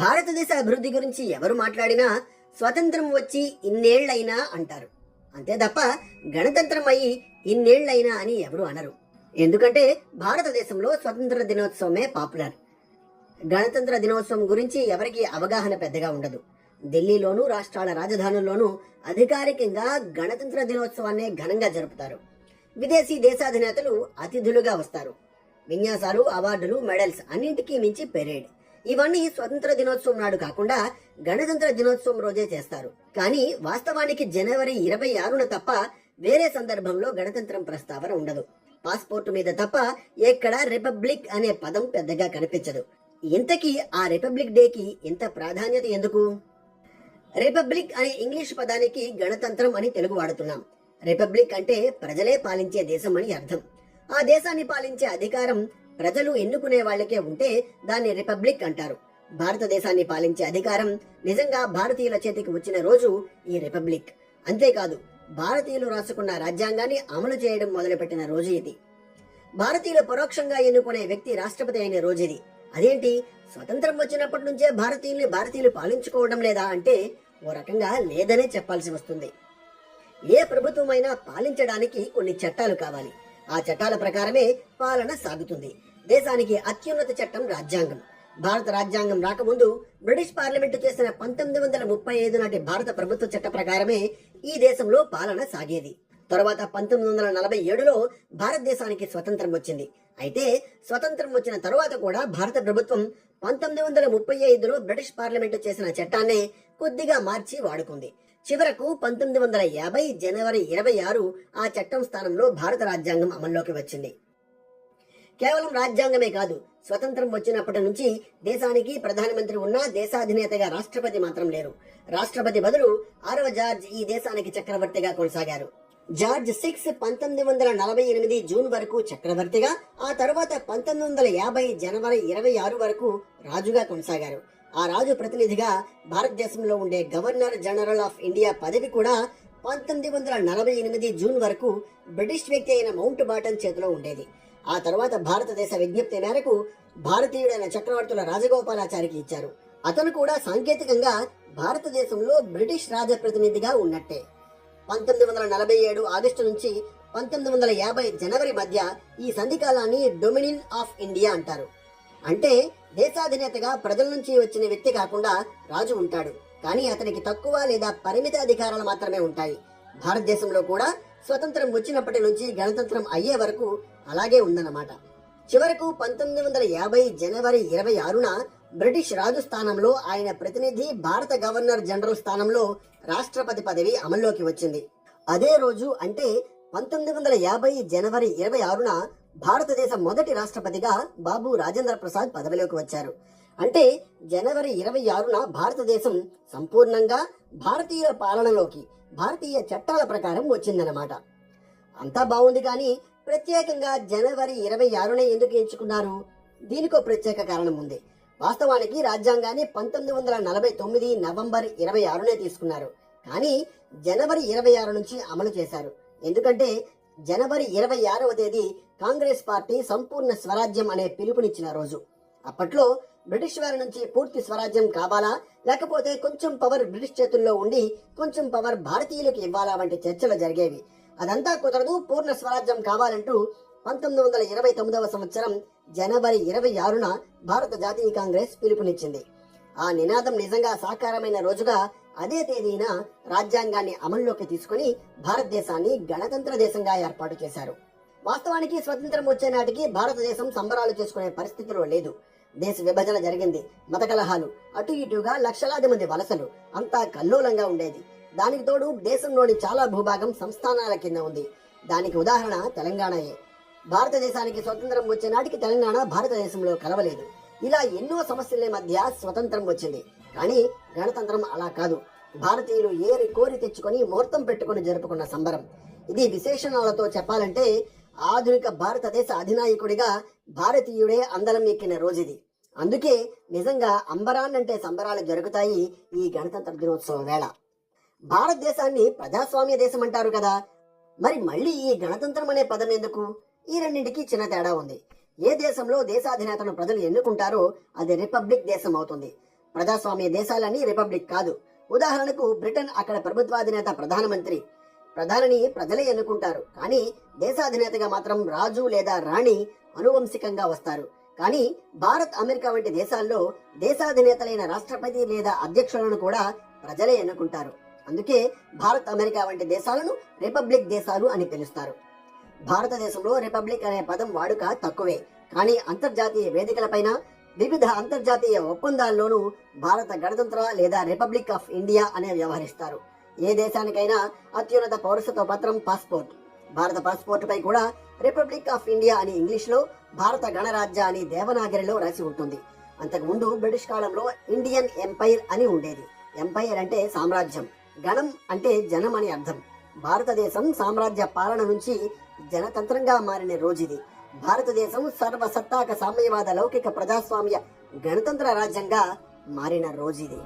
భారతదేశ అభివృద్ధి గురించి ఎవరు మాట్లాడినా స్వతంత్రం వచ్చి ఇన్నేళ్లైనా అంటారు. అంతే తప్ప గణతంత్రం అయ్యి ఇన్నేళ్లైనా అని ఎవరు అనరు. ఎందుకంటే భారతదేశంలో స్వతంత్ర దినోత్సవమే పాపులర్. గణతంత్ర దినోత్సవం గురించి ఎవరికి అవగాహన పెద్దగా ఉండదు. ఢిల్లీలోనూ రాష్ట్రాల రాజధానుల్లోనూ అధికారికంగా గణతంత్ర దినోత్సవాన్ని ఘనంగా జరుపుతారు. విదేశీ దేశాధినేతలు అతిథులుగా వస్తారు. విన్యాసాలు, అవార్డులు, మెడల్స్ అన్నింటికీ మించి పెరేడ్. ఇవన్నీ స్వతంత్ర దినోత్సవం నాడు కాకుండా గణతంత్ర దినోత్సవం రోజే చేస్తారు. కానీ వాస్తవానికి జనవరి 26న తప్ప వేరే సందర్భంలో గణతంత్రం ప్రస్తావన ఉండదు. పాస్పోర్టు మీద తప్ప ఎక్కడ రిపబ్లిక్ అనే పదం పెద్దగా కనిపించదు. ఇంతకీ ఆ రిపబ్లిక్ డేకి ఇంత ప్రాధాన్యత ఎందుకు? రిపబ్లిక్ అనే ఇంగ్లీష్ పదానికి గణతంత్రం అని తెలుగు వాడుతున్నాం. రిపబ్లిక్ అంటే ప్రజలే పాలించే దేశం అని అర్థం. ఆ దేశాన్ని పాలించే అధికారం ప్రజలు ఎన్నుకునే వాళ్ళకే ఉంటే దాన్ని రిపబ్లిక్ అంటారు. భారతదేశాన్ని పాలించే అధికారం నిజంగా భారతీయుల చేతికి వచ్చిన రోజు ఈ రిపబ్లిక్. అంతేకాదు, భారతీయులు రాసుకున్న రాజ్యాంగాన్ని అమలు చేయడం మొదలుపెట్టిన రోజు ఇది. భారతీయులు పరోక్షంగా ఎన్నుకునే వ్యక్తి రాష్ట్రపతి అయిన రోజు ఇది. అదేంటి, స్వతంత్రం వచ్చినప్పటి నుంచే భారతీయులు పాలించుకోవడం లేదా అంటే ఓ రకంగా లేదనే చెప్పాల్సి వస్తుంది. ఏ ప్రభుత్వమైనా పాలించడానికి కొన్ని చట్టాలు కావాలి. ఆ చట్టాల ప్రకారమే పాలన సాగుతుంది. దేశానికి అత్యున్నత చట్టం రాజ్యాంగం. భారత రాజ్యాంగం రాకముందు బ్రిటిష్ పార్లమెంటు చేసిన 1935 నాటి భారత ప్రభుత్వ చట్ట ప్రకారమే ఈ దేశంలో పాలన సాగేది. తరువాత 1947లో భారతదేశానికి స్వతంత్రం వచ్చింది. అయితే స్వతంత్రం వచ్చిన తరువాత కూడా భారత ప్రభుత్వం 1935లో బ్రిటిష్ పార్లమెంటు చేసిన చట్టాన్నే కొద్దిగా మార్చి వాడుకుంది. చివరకు 1950 జనవరి 26 ఆ చట్టం స్థానంలో భారత రాజ్యాంగం అమల్లోకి వచ్చింది. కేవలం రాజ్యాంగమే కాదు, స్వతంత్రం వచ్చినప్పటి నుంచి దేశానికి ప్రధానమంత్రి ఉన్నా దేశాధినేతగా రాష్ట్రపతి మాత్రం లేరు. రాష్ట్రపతి బదులు 6వ జార్జ్ ఈ దేశానికి చక్రవర్తిగా కొనసాగారు. జార్జ్ 6 1948 జూన్ వరకు చక్రవర్తిగా, ఆ తర్వాత 1950 జనవరి 26 వరకు రాజుగా కొనసాగారు. ఆ రాజు ప్రతినిధిగా భారతదేశంలో ఉండే గవర్నర్ జనరల్ ఆఫ్ ఇండియా పదవి కూడా 1948 జూన్ వరకు బ్రిటిష్ వ్యక్తి అయిన మౌంట్ బాటన్ చేతిలో ఉండేది. ఆ తర్వాత భారతదేశ విజ్ఞప్తి మేరకు భారతీయుడైన చక్రవర్తుల రాజగోపాలాచారికి ఇచ్చారు. అతను కూడా సాంకేతికంగా భారతదేశంలో బ్రిటిష్ రాజప్రతినిధిగా ఉన్నట్టే. 1947 ఆగస్టు నుంచి 1950 జనవరి మధ్య ఈ సంధికాలాన్ని డొమినియన్ ఆఫ్ ఇండియా అంటారు. అంటే దేశాధినేతగా ప్రజల నుంచి వచ్చిన వ్యక్తి కాకుండా రాజు ఉంటాడు, కానీ అతనికి తక్కువ లేదా పరిమిత అధికారాలు మాత్రమే ఉంటాయి. భారతదేశంలో కూడా స్వతంత్రం వచ్చినప్పటి నుంచి గణతంత్రం అయ్యే వరకు అలాగే ఉందన్నమాట. చివరకు 1950 జనవరి 26న బ్రిటిష్ రాజు స్థానంలో ఆయన ప్రతినిధి భారత గవర్నర్ జనరల్ స్థానంలో రాష్ట్రపతి పదవి అమల్లోకి వచ్చింది. అదే రోజు అంటే 1950 జనవరి 26న భారతదేశ మొదటి రాష్ట్రపతిగా బాబు రాజేంద్ర ప్రసాద్ పదవిలోకి వచ్చారు. అంటే జనవరి 26న భారతదేశం సంపూర్ణంగా భారతీయుల పాలనలోకి, భారతీయ చట్టాల ప్రకారం వచ్చిందన్నమాట. అంతా బాగుంది, కానీ ప్రత్యేకంగా జనవరి 26నే ఎందుకు ఎంచుకున్నారు? దీనికో ప్రత్యేక కారణం ఉంది. వాస్తవానికి రాజ్యాంగాన్ని 1949 నవంబర్ 26నే తీసుకున్నారు, కానీ జనవరి 26 నుంచి అమలు చేశారు. ఎందుకంటే జనవరి 26వ తేదీ కాంగ్రెస్ పార్టీ సంపూర్ణ స్వరాజ్యం అనే పిలుపునిచ్చిన రోజు. అప్పట్లో బ్రిటిష్ వారి నుంచి పూర్తి స్వరాజ్యం కావాలా, లేకపోతే కొంచెం పవర్ బ్రిటిష్ చేతుల్లో ఉండి కొంచెం పవర్ భారతీయులకు ఇవ్వాలా వంటి చర్చలు జరిగేవి. అదంతా కుదరదు, పూర్ణ స్వరాజ్యం కావాలంటూ 1929వ సంవత్సరం జనవరి 26న భారత జాతీయ కాంగ్రెస్ పిలుపునిచ్చింది. ఆ నినాదం నిజంగా సాకారమైన రోజుగా అదే తేదీన రాజ్యాంగాన్ని అమల్లోకి తీసుకుని భారతదేశాన్ని గణతంత్ర దేశంగా ఏర్పాటు చేశారు. వాస్తవానికి స్వతంత్రం వచ్చే నాటికి భారతదేశం సంబరాలు చేసుకునే పరిస్థితిలో లేదు. దేశ విభజన జరిగింది, మత కలహాలు, అటు ఇటుగా లక్షలాది మంది వలసలు, అంతా కల్లోలంగా ఉండేది. దానికి తోడు దేశంలోని చాలా భూభాగం సంస్థానాల కింద ఉంది. దానికి ఉదాహరణ తెలంగాణయే. భారతదేశానికి స్వతంత్రం వచ్చే నాటికి తెలంగాణ భారతదేశంలో కలవలేదు. ఇలా ఎన్నో సమస్యల మధ్య స్వతంత్రం వచ్చింది. కానీ గణతంత్రం అలా కాదు. భారతీయులు ఏరి కోరి తెచ్చుకొని ముహూర్తం పెట్టుకుని జరుపుకున్న సంబరం ఇది. విశేషణాలతో చెప్పాలంటే ఆధునిక భారతదేశ అధినాయకుడిగా భారతీయుడే అందలం ఎక్కిన రోజుది. అందుకే నిజంగా అంబరాన్నంటే సంబరాలు జరుగుతాయి ఈ గణతంత్ర దినోత్సవం వేళ. భారతదేశాన్ని ప్రజాస్వామ్య దేశం అంటారు కదా, మరి మళ్ళీ ఈ గణతంత్రం అనే పదం ఎందుకు? ఈ రెండింటికి చిన్న తేడా ఉంది. ఏ దేశంలో దేశాధినేతను ప్రజలు ఎన్నుకుంటారో అది రిపబ్లిక్ దేశం అవుతుంది. ప్రజాస్వామ్య దేశాలన్నీ రిపబ్లిక్ కాదు. ఉదాహరణకు బ్రిటన్, అక్కడ ప్రభుత్వాధినేత ప్రధానిని ప్రజలే ఎన్నుకుంటారు. కానీ దేశాధినేతగా మాత్రం రాజు లేదా రాణి అనువంశికంగా వస్తారు. కానీ భారత్, అమెరికా వంటి దేశాల్లో దేశాధినేతలైన రాష్ట్రపతి లేదా అధ్యక్షులను కూడా ప్రజలే ఎన్నుకుంటారు. అందుకే భారత్, అమెరికా వంటి దేశాలను రిపబ్లిక్ దేశాలు అని పిలుస్తారు. భారతదేశంలో రిపబ్లిక్ అనే పదం వాడుక తక్కువే. కానీ అంతర్జాతీయ వేదికలపైన, వివిధ అంతర్జాతీయ ఒప్పందాల్లోనూ భారత గణతంత్ర లేదా రిపబ్లిక్ ఆఫ్ ఇండియా అనే వ్యవహరిస్తారు. ఏ దేశానికైనా అత్యున్నత పౌరసత్వ పత్రం పాస్పోర్ట్. భారత పాస్పోర్ట్ పై కూడా రిపబ్లిక్ ఆఫ్ ఇండియా అని ఇంగ్లీష్లో, భారత గణరాజ్య అని దేవనాగరిలో రాసి ఉంటుంది. అంతకుముందు బ్రిటిష్ కాలంలో ఇండియన్ ఎంపైర్ అని ఉండేది. ఎంపైర్ అంటే సామ్రాజ్యం, గణం అంటే జనం అని అర్థం. భారతదేశం సామ్రాజ్య పాలన నుంచి జనతంత్రంగా మారిన రోజుది. భారతదేశం సర్వసత్తాక సామ్యవాద లౌకిక ప్రజాస్వామ్య గణతంత్ర రాజ్యంగా మారిన రోజుది.